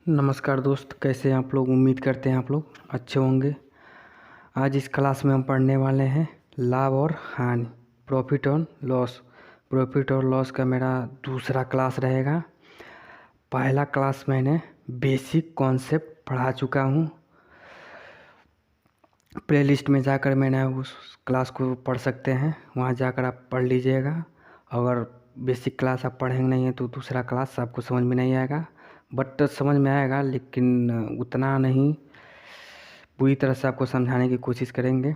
नमस्कार दोस्त, कैसे हैं आप लोग। उम्मीद करते हैं आप लोग अच्छे होंगे। आज इस क्लास में हम पढ़ने वाले हैं लाभ और हानि, प्रॉफिट और लॉस। प्रॉफिट और लॉस का मेरा दूसरा क्लास रहेगा। पहला क्लास मैंने बेसिक कॉन्सेप्ट पढ़ा चुका हूँ। प्लेलिस्ट में जाकर मैंने उस क्लास को पढ़ सकते हैं, वहाँ जाकर आप पढ़ लीजिएगा। अगर बेसिक क्लास आप पढ़ेंगे नहीं है तो दूसरा क्लास आपको समझ में नहीं आएगा। बट समझ में आएगा, लेकिन उतना नहीं। पूरी तरह से आपको समझाने की कोशिश करेंगे।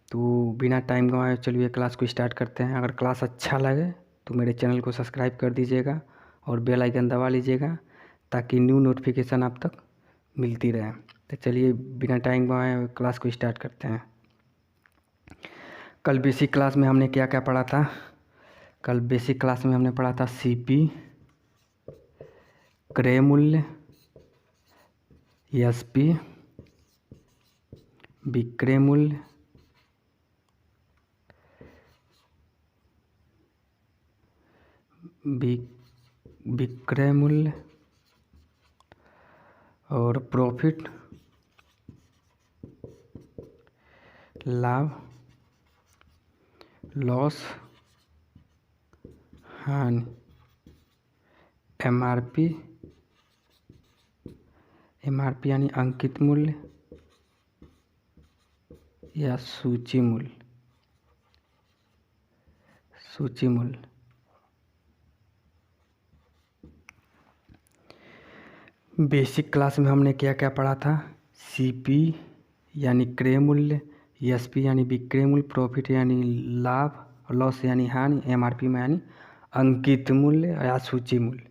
तो बिना टाइम गंवाए चलिए क्लास को स्टार्ट करते हैं। अगर क्लास अच्छा लगे तो मेरे चैनल को सब्सक्राइब कर दीजिएगा और बेल आइकन दबा लीजिएगा, ताकि न्यू नोटिफिकेशन आप तक मिलती रहे। तो चलिए बिना टाइम गंवाए क्लास को स्टार्ट करते हैं। कल बेसिक क्लास में हमने क्या क्या पढ़ा था। कल बेसिक क्लास में हमने पढ़ा था सीपी, क्रय मूल्य, एसपी, विक्रय मूल्य, विक्रय मूल्य और प्रॉफिट, लाभ, लॉस, हानि, एमआरपी यानी अंकित मूल्य या सूची मूल्य। बेसिक क्लास में हमने क्या क्या पढ़ा था। सीपी यानी क्रय मूल्य, एसपी यानी विक्रय मूल्य, प्रॉफिट यानी लाभ, लॉस यानी हानि, एमआरपी में यानी अंकित मूल्य या सूची मूल्य।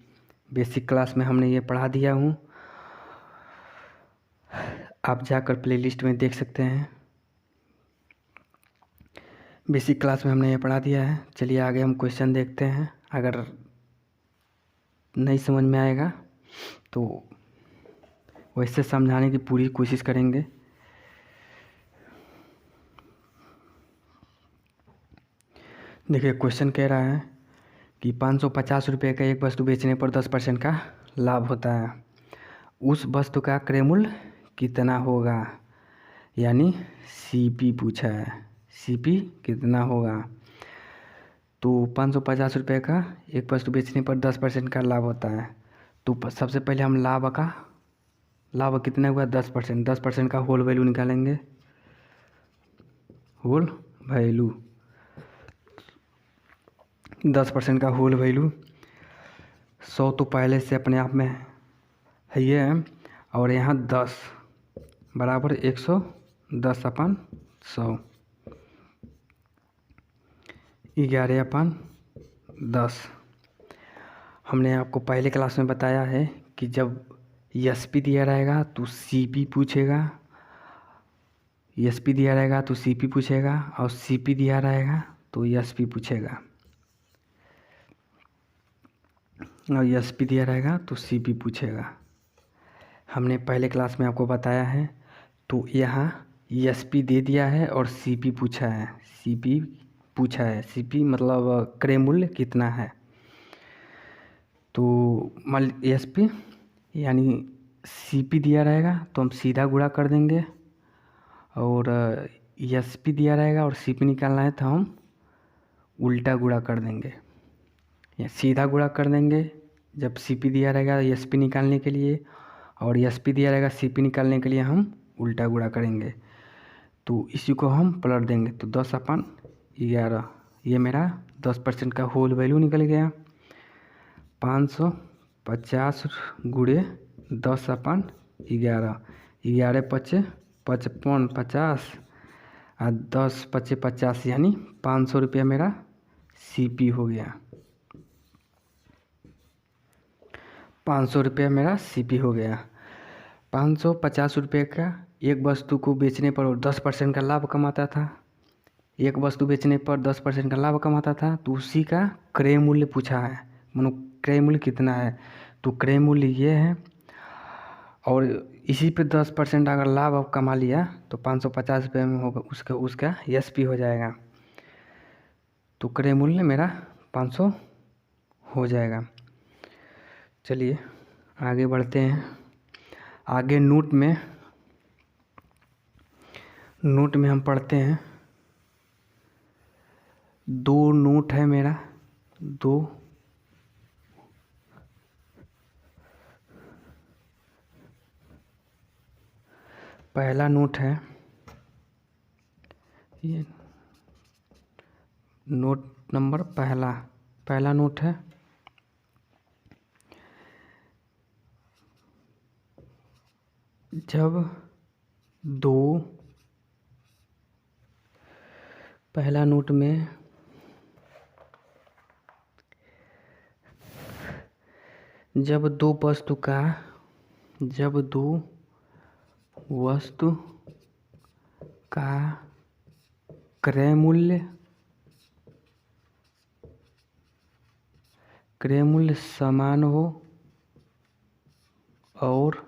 बेसिक क्लास में हमने ये पढ़ा दिया हूँ, आप जाकर प्लेलिस्ट में देख सकते हैं। बेसिक क्लास में हमने ये पढ़ा दिया है। चलिए आगे हम क्वेश्चन देखते हैं। अगर नहीं समझ में आएगा तो वैसे समझाने की पूरी कोशिश करेंगे। देखिए क्वेश्चन कह रहा है कि 550 रुपये का एक वस्तु बेचने पर 10% का लाभ होता है। उस वस्तु का क्रय मूल्य कितना होगा, यानी सीपी पूछा है। सीपी कितना होगा। तो 550 रुपये का एक वस्तु बेचने पर 10% का लाभ होता है। तो सबसे पहले हम लाभ कितना हुआ 10%। 10% का होल वैल्यू निकालेंगे। होल वैल्यू 10% का होल वैल्यू 100 तो पहले से अपने आप में है ये है, और यहाँ 10 बराबर 110/100, 11/10। हमने आपको पहले क्लास में बताया है कि जब एसपी दिया रहेगा तो सीपी पूछेगा, एसपी दिया रहेगा तो सीपी पूछेगा, और सीपी दिया रहेगा तो एसपी पूछेगा, और एसपी दिया रहेगा तो सीपी पूछेगा। हमने पहले क्लास में आपको बताया है। तो यहाँ एसपी दे दिया है और सीपी पूछा है। सीपी मतलब क्रय मूल्य कितना है। तो मान एसपी यानी सीपी दिया रहेगा तो हम सीधा गुणा कर देंगे, और एसपी दिया रहेगा और सीपी निकालना है तो हम उल्टा गुणा कर देंगे, या सीधा गुणा कर देंगे जब सीपी दिया रहेगा एसपी निकालने के लिए, और एसपी दिया रहेगा सीपी निकालने के लिए हम उल्टा गुणा करेंगे। तो इसी को हम पलट देंगे तो 10/11। ये मेरा 10% का होल वैल्यू निकल गया। 550 गुणे 10/11, 11 पचे 55, 50 और 10 पचे 50, यानी 500 रुपया मेरा सीपी हो गया। 500 रुपया मेरा सीपी हो गया। 550 रुपये का एक वस्तु को बेचने पर 10% का लाभ कमाता था। एक वस्तु बेचने पर 10% का लाभ कमाता था, तो उसी का क्रय मूल्य पूछा है। मानो क्रय मूल्य कितना है, तो क्रय मूल्य ये है, और इसी पे 10% अगर लाभ अब कमा लिया तो 550 रुपये में होगा उसका एसपी हो जाएगा। तो क्रय मूल्य मेरा 500 हो जाएगा। चलिए आगे बढ़ते हैं। आगे नोट में हम पढ़ते हैं, 2 नोट है मेरा, 2 पहला नोट है, ये नोट नंबर पहला नोट है, जब पहला नोट में जब दो वस्तु का क्रय मूल्य समान हो और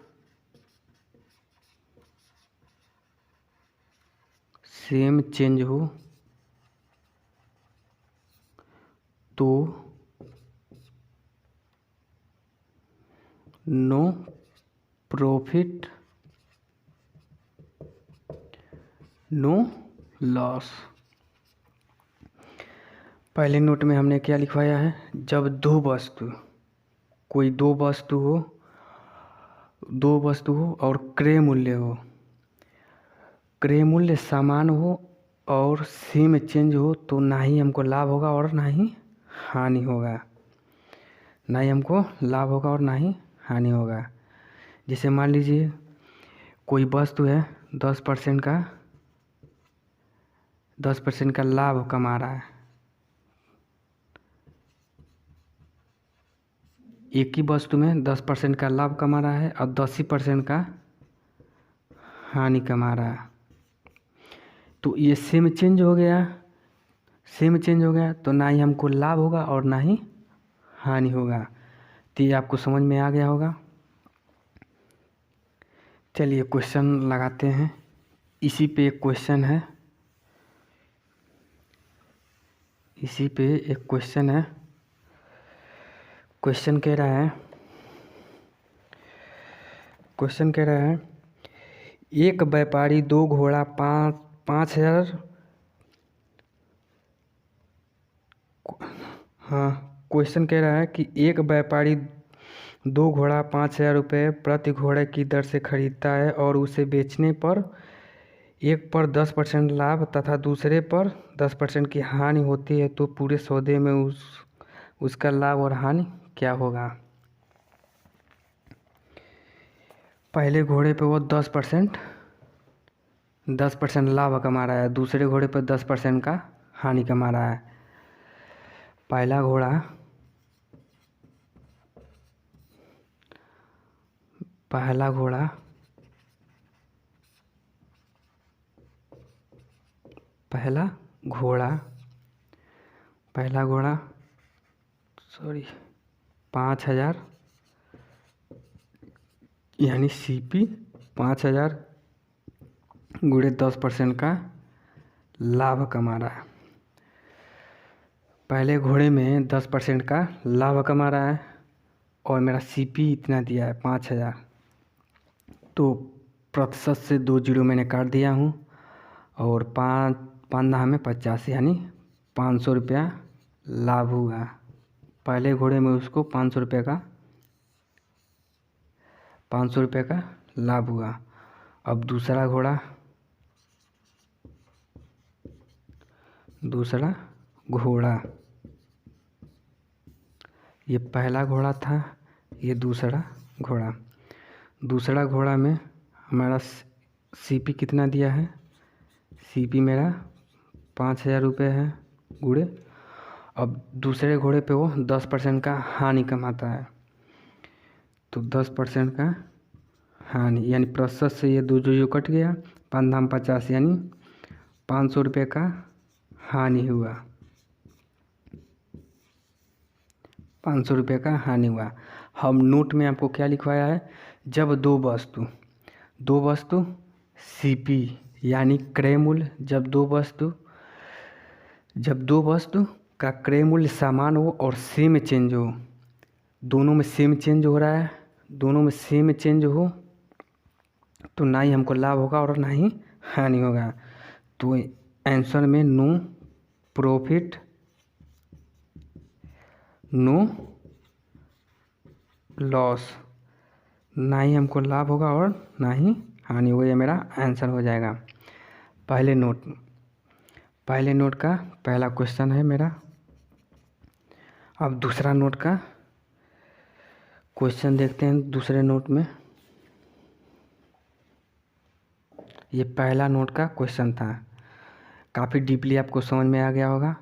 सेम चेंज हो तो नो प्रॉफिट नो लॉस। पहले नोट में हमने क्या लिखवाया है, जब कोई दो वस्तु हो और क्रय मूल्य समान हो और सेम चेंज हो तो ना ही हमको लाभ होगा और ना ही हानि होगा। जैसे मान लीजिए कोई वस्तु है 10% का लाभ कमा रहा है, एक ही वस्तु में 10% का लाभ कमा रहा है और 10% का हानि कमा रहा है, तो ये सेम चेंज हो गया तो ना ही हमको लाभ होगा और ना ही हानि होगा। तो ये आपको समझ में आ गया होगा। चलिए क्वेश्चन लगाते हैं। इसी पे एक क्वेश्चन है, क्वेश्चन कह रहा है एक व्यापारी 2 घोड़ा 5,000 क्वेश्चन कह रहा है कि एक व्यापारी 2 घोड़ा 5,000 रुपये प्रति घोड़े की दर से खरीदता है और उसे बेचने पर एक पर 10% लाभ तथा दूसरे पर 10% की हानि होती है, तो पूरे सौदे में उसका लाभ और हानि क्या होगा। पहले घोड़े पे वो 10% लाभ कमा रहा है, दूसरे घोड़े पर 10% का हानि कमा रहा है। पहला घोड़ा पहला घोड़ा 5,000 यानी CP 5,000 गुणे 10% का लाभ कमा रहा है। पहले घोड़े में 10% का लाभ कमा रहा है और मेरा CP इतना दिया है 5,000, तो प्रतिशत से 2 जीरो मैंने काट दिया हूँ और 5×50 यानी 500 रुपया लाभ हुआ। पहले घोड़े में उसको 500 रुपये का लाभ हुआ। अब दूसरा घोड़ा, ये पहला घोड़ा था, ये दूसरा घोड़ा में हमारा CP कितना दिया है, CP मेरा 5,000 रुपये है गुणे। अब दूसरे घोड़े पे वो 10% का हानि कमाता है, तो 10% का हानि यानी प्रतिशत से ये 2 जो कट गया, 5×50 यानी 500 रुपये का हानि हुआ, 500 रुपये का हानि हुआ। हम नोट में आपको क्या लिखवाया है, जब दो वस्तु CP यानी क्रय मूल्य, जब दो वस्तु का क्रय मूल्य समान हो और सेम चेंज हो, दोनों में सेम चेंज हो रहा है, दोनों में सेम चेंज हो तो ना ही हमको लाभ होगा और ना ही हानि होगा। तो आंसर में नो प्रॉफिट नो लॉस, ना ही हमको लाभ होगा और ना ही हानि होगा, ये मेरा आंसर हो जाएगा। पहले नोट का पहला क्वेश्चन है मेरा। अब दूसरा नोट का क्वेश्चन देखते हैं। दूसरे नोट में ये पहला नोट का क्वेश्चन था, काफ़ी डीपली आपको समझ में आ गया होगा।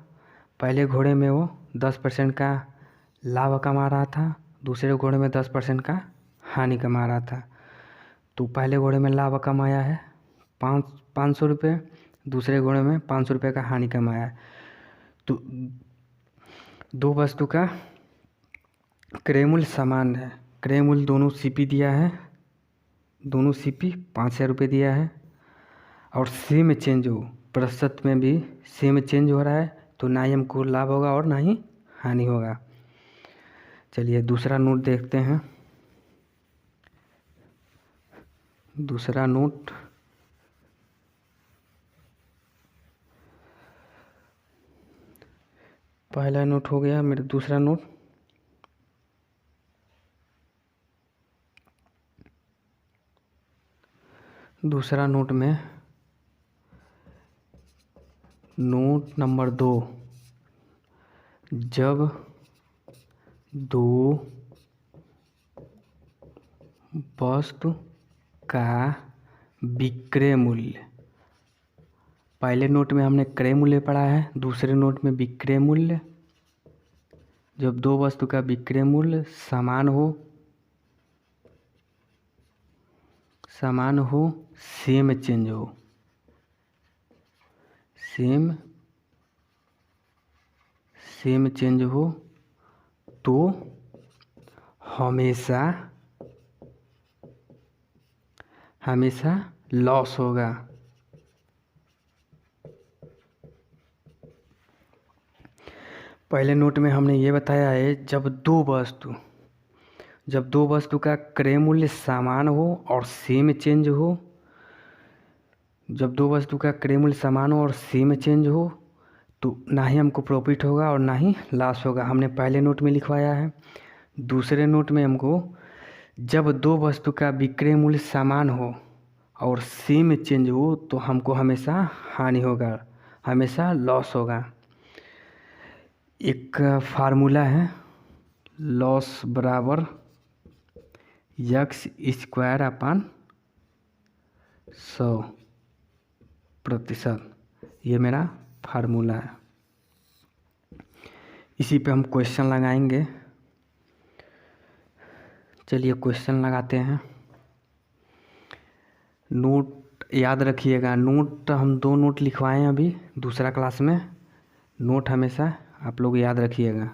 पहले घोड़े में वो 10% का लाभ कमा रहा था, दूसरे घोड़े में 10% का हानि कमा रहा था। तो पहले घोड़े में लाभ कमाया है 500 रुपये, दूसरे घोड़े में 500 रुपये का हानि कमाया है। तो दो वस्तु का क्रय मूल्य समान है, क्रय मूल्य दोनों सीपी दिया है, दोनों सीपी 5,000 रुपये दिया है, और सेम चेंज हो, प्रतिशत में भी सेम चेंज हो रहा है, तो ना ही हमको लाभ होगा और ना ही हानि होगा। चलिए दूसरा नोट देखते हैं। दूसरा नोट पहला नोट हो गया मेरा। दूसरा नोट में नोट नंबर 2, जब दो वस्तु का विक्रय मूल्य, पहले नोट में हमने क्रय मूल्य पढ़ा है, दूसरे नोट में विक्रय मूल्य। जब दो वस्तु का विक्रय मूल्य समान हो, सेम चेंज हो, सेम चेंज हो, तो हमेशा लॉस होगा। पहले नोट में हमने ये बताया है, जब दो वस्तु का क्रय मूल्य समान हो और सेम चेंज हो, जब दो वस्तु का क्रय मूल्य समान हो और सेम चेंज हो, तो ना ही हमको प्रॉफिट होगा और ना ही लॉस होगा, हमने पहले नोट में लिखवाया है। दूसरे नोट में हमको जब दो वस्तु का विक्रय मूल्य समान हो और सेम चेंज हो, तो हमको हमेशा हानि होगा, हमेशा लॉस होगा। एक फार्मूला है, लॉस बराबर x² अपन 100%, ये मेरा फार्मूला है। इसी पे हम क्वेश्चन लगाएंगे। चलिए क्वेश्चन लगाते हैं। नोट याद रखिएगा, नोट हम 2 नोट लिखवाए हैं अभी दूसरा क्लास में, नोट हमेशा आप लोग याद रखिएगा।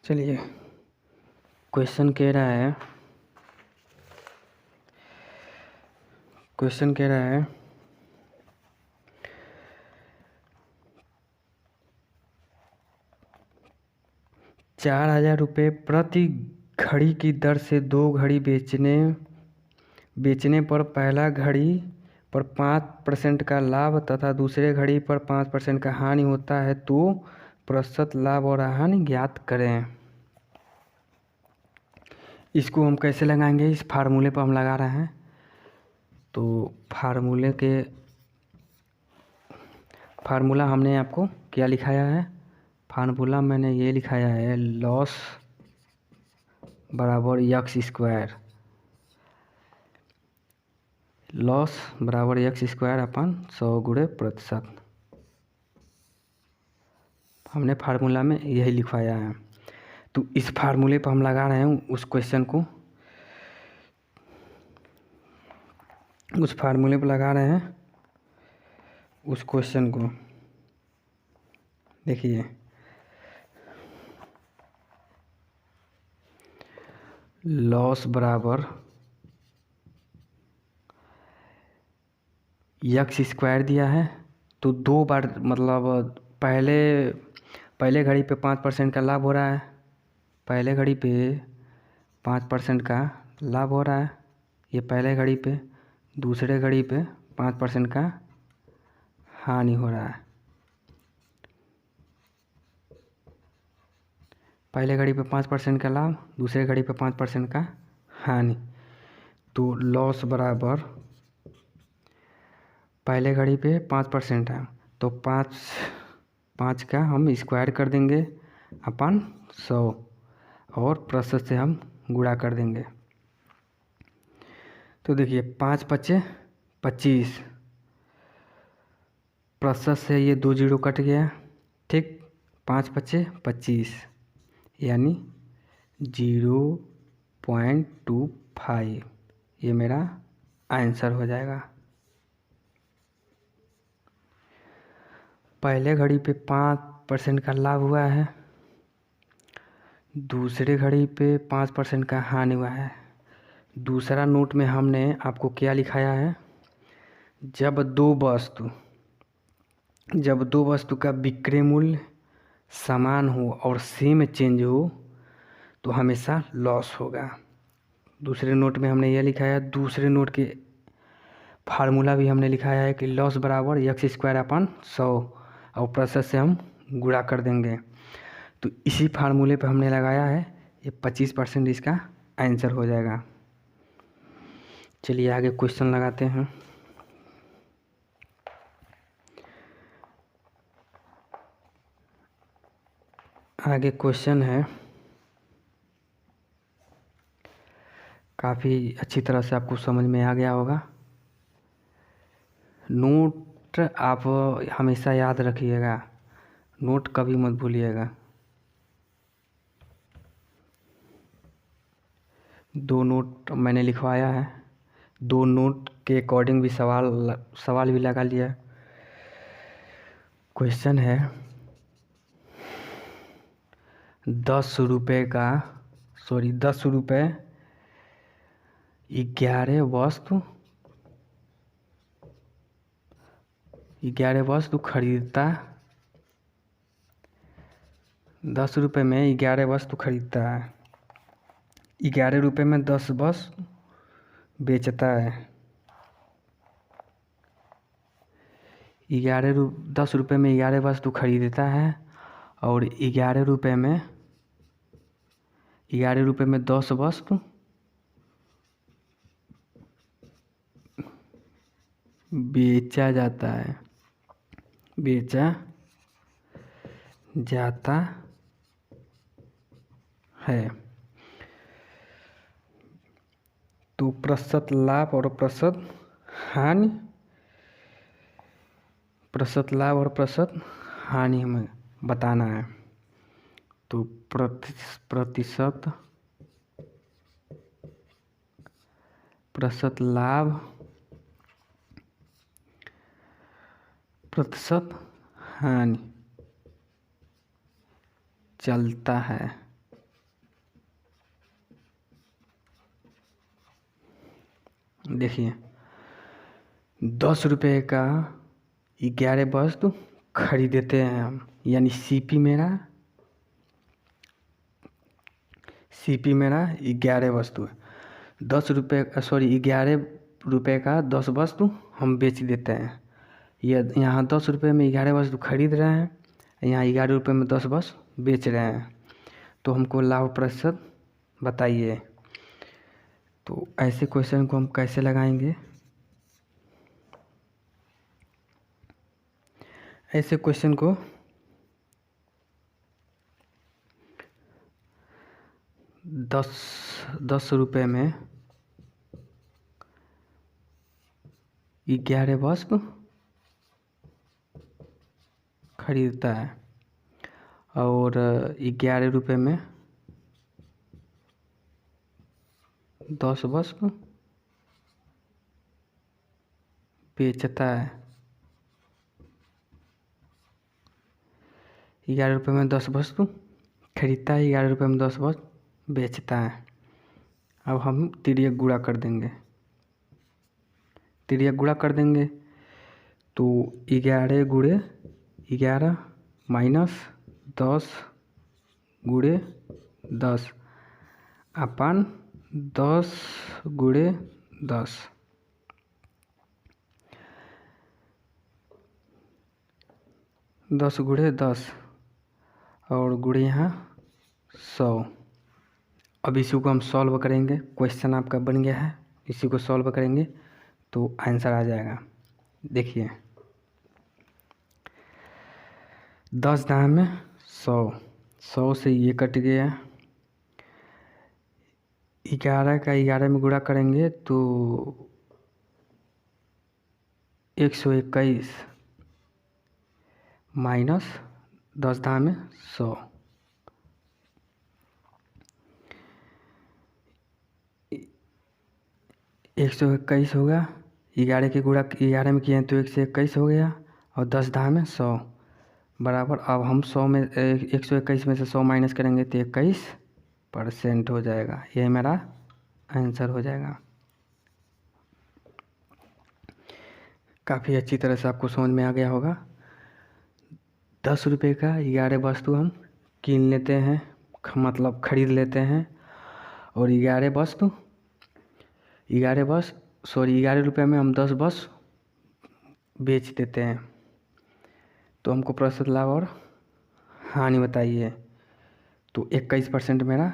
चलिए क्वेश्चन कह रहा है 4,000 रुपये प्रति घड़ी की दर से 2 घड़ी बेचने पर पहला घड़ी पर 5% का लाभ तथा दूसरे घड़ी पर 5% का हानि होता है, तो प्रतिशत लाभ और हानि ज्ञात करें। इसको हम कैसे लगाएंगे, इस फार्मूले पर हम लगा रहे हैं। तो फार्मूला हमने आपको क्या लिखाया है, फार्मूला मैंने ये लिखाया है, लॉस बराबर x², लॉस बराबर x² अपन 100 गुणे प्रतिशत, हमने फार्मूला में यही लिखवाया है। तो इस फार्मूले पर हम लगा रहे हैं उस क्वेश्चन को, उस फार्मूले पर लगा रहे हैं उस क्वेश्चन को। देखिए लॉस बराबर x² दिया है, तो 2 बार मतलब पहले घड़ी पे 5% का लाभ हो रहा है, पहले घड़ी पे 5% का लाभ हो रहा है, ये पहले घड़ी पे। दूसरे घड़ी पे 5% का हानि हो रहा है। पहले घड़ी पे 5% का लाभ, दूसरे घड़ी पे 5% का हानि। तो लॉस बराबर, पहले घड़ी पे 5% है तो 5 का हम स्क्वायर कर देंगे अपन 100 और प्रतिशत से हम गुणा कर देंगे। तो देखिए 5 पच्चे 25, प्रतिशत से ये 2 जीरो कट गया, ठीक। 5 पच्चे 25 यानी 0.25 ये मेरा आंसर हो जाएगा। पहले घड़ी पे 5% का लाभ हुआ है, दूसरे घड़ी पे 5% का हानि हुआ है। दूसरा नोट में हमने आपको क्या लिखाया है, जब दो वस्तु का विक्रय मूल्य समान हो और सेम चेंज हो तो हमेशा लॉस होगा। दूसरे नोट में हमने यह लिखा है, दूसरे नोट के फार्मूला भी हमने लिखाया है कि लॉस बराबर x²/100 और प्रतिशत से हम गुणा कर देंगे। तो इसी फार्मूले पे हमने लगाया है, ये 25% इसका आंसर हो जाएगा। चलिए आगे क्वेश्चन लगाते हैं। आगे क्वेश्चन है, काफ़ी अच्छी तरह से आपको समझ में आ गया होगा। नोट आप हमेशा याद रखिएगा, नोट कभी मत भूलिएगा। 2 नोट मैंने लिखवाया है, 2 नोट के अकॉर्डिंग भी सवाल भी लगा लिया। क्वेश्चन है 10 रुपये 11 वस्तु खरीदता, 10 रुपये में 11 वस्तु खरीदता है, 11 रुपये में 10 वस्तु बेचता है। 10 रुपये में 11 वस्तु खरीदता है और 11 रुपये में 10 वस्तु बेचा जाता है। तो प्रतिशत लाभ और प्रतिशत हानि हमें बताना है। तो प्रतिशत लाभ, प्रतिशत हानि चलता है। देखिए 10 रुपये का 11 वस्तु खरीदते हैं हम, यानी सीपी मेरा 11 वस्तु है। 11 रुपये का 10 वस्तु हम बेच देते हैं। यहाँ 10 रुपये में 11 वस्तु खरीद रहे हैं, यहाँ 11 रुपये में 10 वस्तु बेच रहे हैं। तो हमको लाभ प्रतिशत बताइए। तो ऐसे क्वेश्चन को हम कैसे लगाएंगे? ऐसे क्वेश्चन को 10 रुपये में 11 वस्तु खरीदता है और 11 रुपये में 10 वस्तु बेचता है। 11 रुपये में 10 वस्तु खरीदता है, 11 रुपये में 10 वस्तु बेचता है। अब हम तिर्यक गुणा कर देंगे। तो 11 गुणे 11 माइनस 10 गुणे 10 अपन 10 गुणे 10, 10 गुणे 10 और गुणे यहाँ 100। अब इसी को हम सॉल्व करेंगे, क्वेश्चन आपका बन गया है, इसी को सॉल्व करेंगे तो आंसर आ जाएगा। देखिए 10 दाम में 100, 100 से ये कट गया, 11 का 11 में गुणा करेंगे तो 121 माइनस 10 दाम में 100, 121 होगा, 11 के गुणा 11 में किए हैं तो 121 हो गया और 10 दाम में 100 बराबर। अब हम 100 में 121 में से 100 माइनस करेंगे तो 21% हो जाएगा। यही मेरा आंसर हो जाएगा। काफ़ी अच्छी तरह से आपको समझ में आ गया होगा। 10 रुपये का 11 वस्तु हम कीन लेते हैं, मतलब खरीद लेते हैं, और 11 रुपये में हम 10 वस्तु बेच देते हैं। तो हमको प्रतिशत लाभ और हानि बताइए, तो 21% मेरा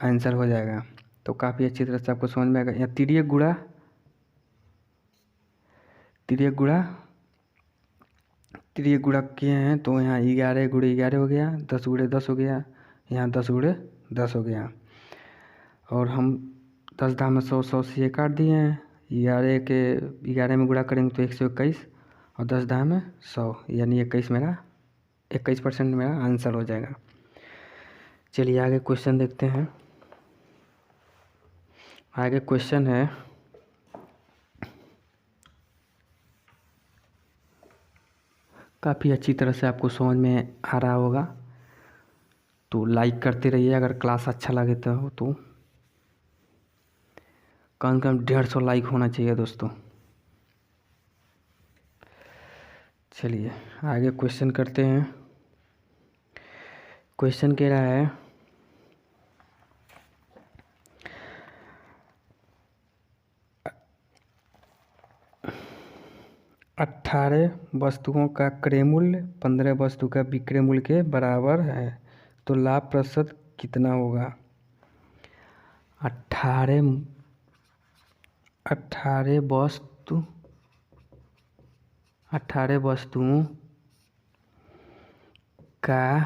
आंसर हो जाएगा। तो काफ़ी अच्छी तरह से आपको समझ में आएगा। यहाँ तिर्यक गुणा किए हैं तो यहाँ 11 गुणे 11 हो गया, 10 गुणे 10 हो गया, यहाँ 10 गुणे 10 हो गया, और हम 10 दाम में 100, 100 से ये काट दिए हैं। 11 में गुणा करेंगे तो 121 और 10 दाम में 100, यानी 21% मेरा आंसर हो जाएगा। चलिए आगे क्वेश्चन देखते हैं। आगे क्वेश्चन है, काफ़ी अच्छी तरह से आपको समझ में आ रहा होगा, तो लाइक करते रहिए अगर क्लास अच्छा लगे तो कम से कम 150 लाइक होना चाहिए दोस्तों। चलिए आगे क्वेश्चन करते हैं। क्वेश्चन कह रहा है 18 वस्तुओं का क्रय मूल्य 15 वस्तु का विक्रय मूल्य के बराबर है, तो लाभ प्रतिशत कितना होगा। 18 वस्तुओं का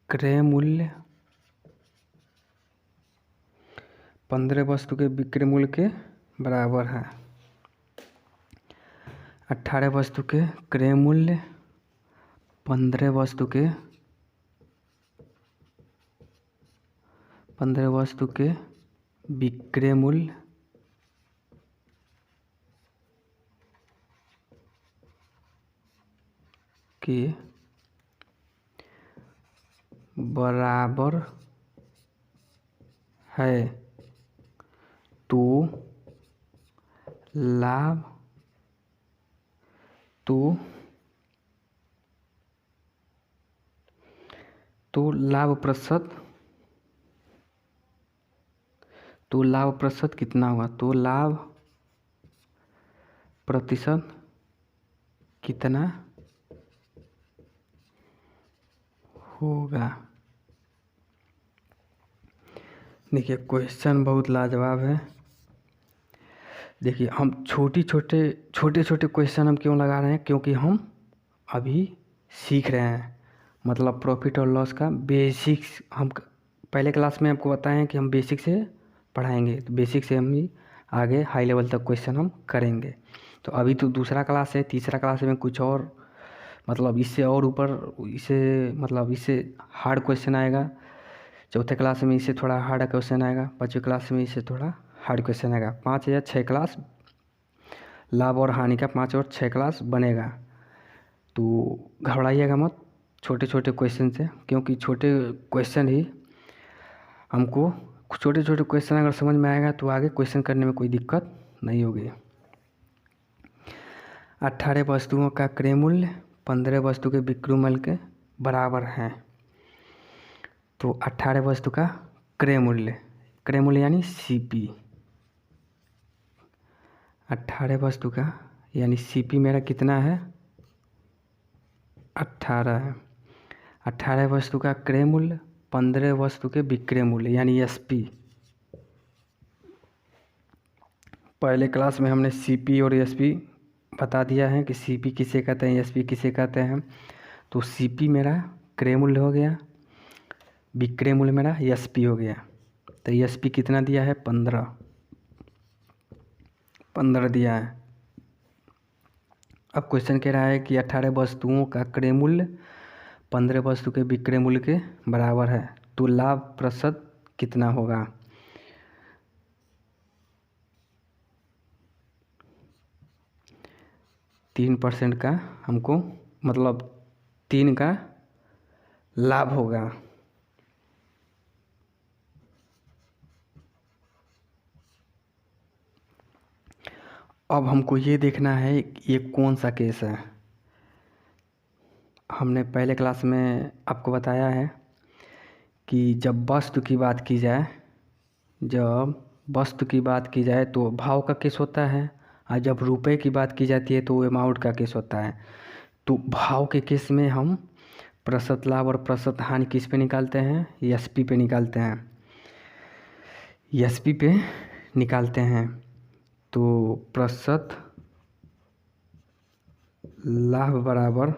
क्रय मूल्य 15 वस्तु के विक्रय मूल्य के बराबर है। 18 वस्तु के क्रय मूल्य 15 वस्तु के विक्रय मूल्य के बराबर है, तो लाभ प्रतिशत कितना होगा। तो लाभ प्रतिशत कितना होगा। देखिए क्वेश्चन बहुत लाजवाब है। देखिए हम छोटे छोटे क्वेश्चन हम क्यों लगा रहे हैं, क्योंकि हम अभी सीख रहे हैं, मतलब प्रॉफिट और लॉस का बेसिक्स। हम पहले क्लास में आपको बताए हैं कि हम बेसिक से पढ़ाएंगे, तो बेसिक से हम ही आगे हाई लेवल तक क्वेश्चन हम करेंगे। तो अभी तो दूसरा क्लास है, तीसरा क्लास में कुछ और मतलब इससे और ऊपर, इससे हार्ड क्वेश्चन आएगा। चौथे क्लास में इससे थोड़ा हार्ड क्वेश्चन आएगा, पाँचवीं क्लास में इससे थोड़ा हार्ड क्वेश्चन आएगा। 5 या 6 क्लास लाभ और हानि का 5 और 6 क्लास बनेगा। तो घबराइएगा मत छोटे छोटे क्वेश्चन से, क्योंकि छोटे क्वेश्चन ही हमको, छोटे छोटे क्वेश्चन अगर समझ में आएगा तो आगे क्वेश्चन करने में कोई दिक्कत नहीं होगी। 18 वस्तुओं का क्रय मूल्य 15 वस्तु के विक्रय मूल्य के बराबर है, तो 18 वस्तु का क्रय मूल्य यानी सीपी, 18 वस्तु का यानी सीपी मेरा कितना है 18 है। 18 वस्तु का क्रय मूल्य, 15 वस्तु के विक्रय मूल्य यानी एसपी। पहले क्लास में हमने सीपी और एसपी बता दिया है कि सीपी किसे कहते हैं, एसपी किसे कहते हैं। तो सीपी मेरा क्रय मूल्य हो गया, विक्रय मूल्य मेरा एसपी हो गया। तो एसपी कितना दिया है 15 दिया है। अब क्वेश्चन कह रहा है कि 18 वस्तुओं का क्रय मूल्य 15 वस्तु के विक्रय मूल्य के बराबर है, तो लाभ प्रतिशत कितना होगा। तीन % का हमको मतलब 3 का लाभ होगा। अब हमको ये देखना है ये कौन सा केस है। हमने पहले क्लास में आपको बताया है कि जब वस्तु की बात की जाए, तो भाव का केस होता है, और जब रुपए की बात की जाती है तो अमाउंट का केस होता है। तो भाव के केस में हम प्रतिशत लाभ और प्रतिशत हानि किस पे निकालते हैं, एसपी पे निकालते हैं, एसपी पे निकालते हैं। तो प्रतिशत लाभ बराबर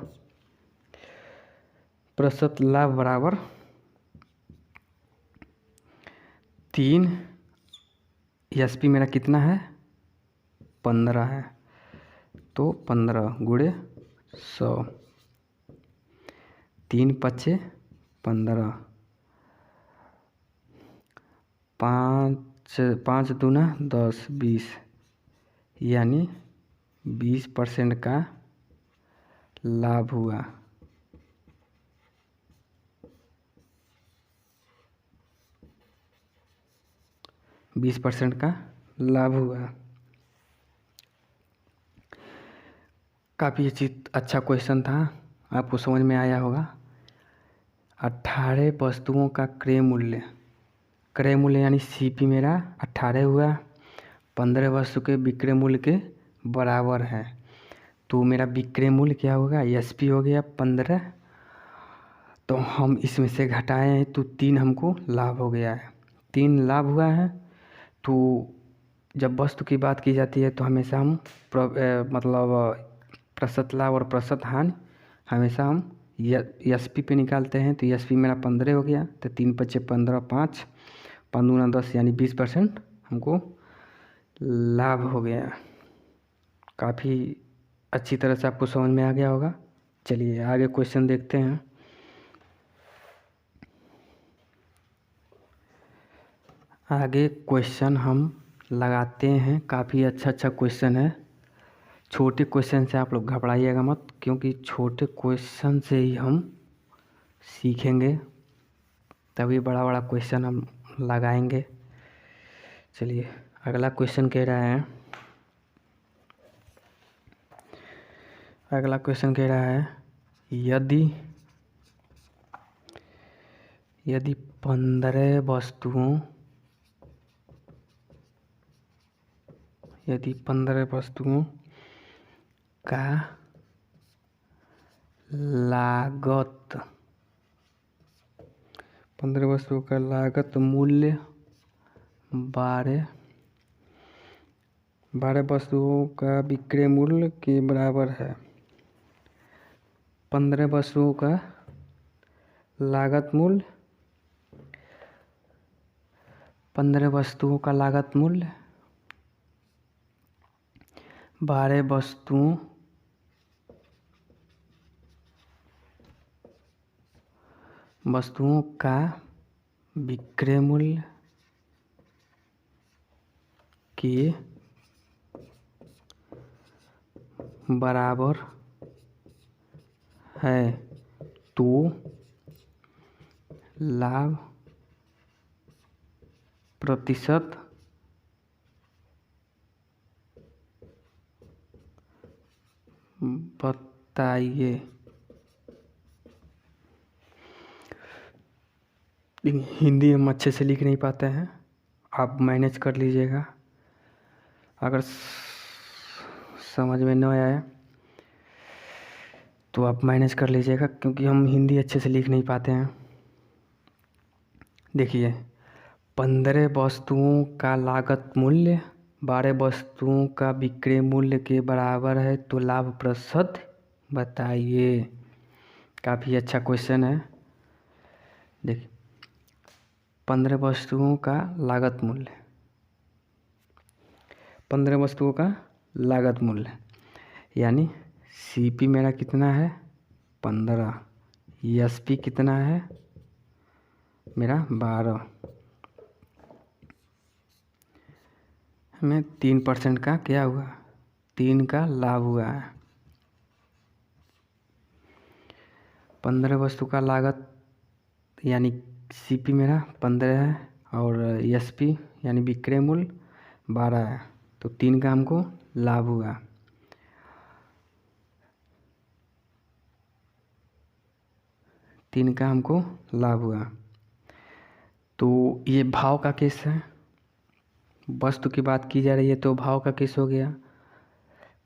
3, एसपी मेरा कितना है 15 है, तो 15 गुणे 100, 3 पच्चे 15, 5 दूना 10, 20 यानी 20% का लाभ हुआ। बीस % का लाभ हुआ। काफ़ी अच्छा क्वेश्चन था, आपको समझ में आया होगा। 18 वस्तुओं का क्रय मूल्य यानी सीपी मेरा 18 हुआ, 15 वस्तु के विक्रय मूल्य के बराबर है। तो मेरा विक्रय मूल्य क्या होगा, एसपी हो गया 15, तो हम इसमें से घटाए हैं तो 3 हमको लाभ हो गया है, 3 लाभ हुआ है। तो जब वस्तु की बात की जाती है तो हमेशा हम मतलब प्रतिशत लाभ और प्रतिशत हानि हमेशा हम एसपी पे निकालते हैं। तो एसपी मेरा 15 हो गया, तो 3 पच्चे 15, 5 दूना 10 यानी 20% हमको लाभ हो गया। काफ़ी अच्छी तरह से आपको समझ में आ गया होगा। चलिए आगे क्वेश्चन देखते हैं। आगे क्वेश्चन हम लगाते हैं, काफ़ी अच्छा क्वेश्चन है। छोटे क्वेश्चन से आप लोग घबराइएगा मत, क्योंकि छोटे क्वेश्चन से ही हम सीखेंगे, तभी बड़ा क्वेश्चन हम लगाएंगे। चलिए अगला क्वेश्चन कह रहा है, यदि 15 वस्तुओं का लागत 15 वस्तुओं का लागत मूल्य 12 वस्तुओं का विक्रय मूल्य के बराबर है। 15 वस्तुओं का लागत मूल्य 12 वस्तुओं का विक्रय मूल्य के बराबर है, तो लाभ प्रतिशत बताइए। हिंदी हम अच्छे से लिख नहीं पाते हैं, आप मैनेज कर लीजिएगा। अगर समझ में न आए तो आप मैनेज कर लीजिएगा, क्योंकि हम हिंदी अच्छे से लिख नहीं पाते हैं। देखिए, 15 वस्तुओं का लागत मूल्य 12 वस्तुओं का विक्रय मूल्य के बराबर है, तो लाभ प्रतिशत बताइए। काफ़ी अच्छा क्वेश्चन है। देखिए, 15 वस्तुओं का लागत मूल्य, 15 वस्तुओं का लागत मूल्य यानी सीपी मेरा कितना है 15, एसपी कितना है मेरा 12, हमें 3% का क्या हुआ 3 का लाभ हुआ है। 15 वस्तु का लागत यानी सीपी मेरा 15 है और एसपी यानी विक्रय मूल्य 12 है, तो 3 का हमको लाभ हुआ। तीन का हमको लाभ हुआ। तो ये भाव का केस है, वस्तु की बात की जा रही है तो भाव का केस हो गया,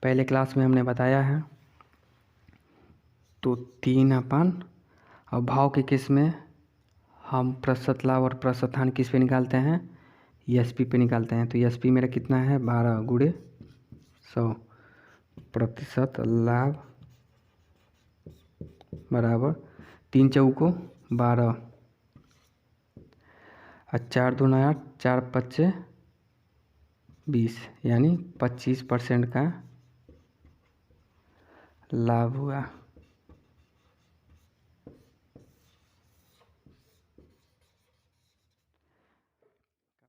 पहले क्लास में हमने बताया है। तो 3/, और भाव के केस में हम प्रतिशत लाभ और प्रतिशत हानि किस पे निकालते हैं एसपी पे निकालते हैं। तो एसपी मेरा कितना है 12 गुणे 100, प्रतिशत लाभ बराबर 3 चौको 12 और 4 दूना 8, 4 पच्चे 20, यानी 25% का लाभ हुआ।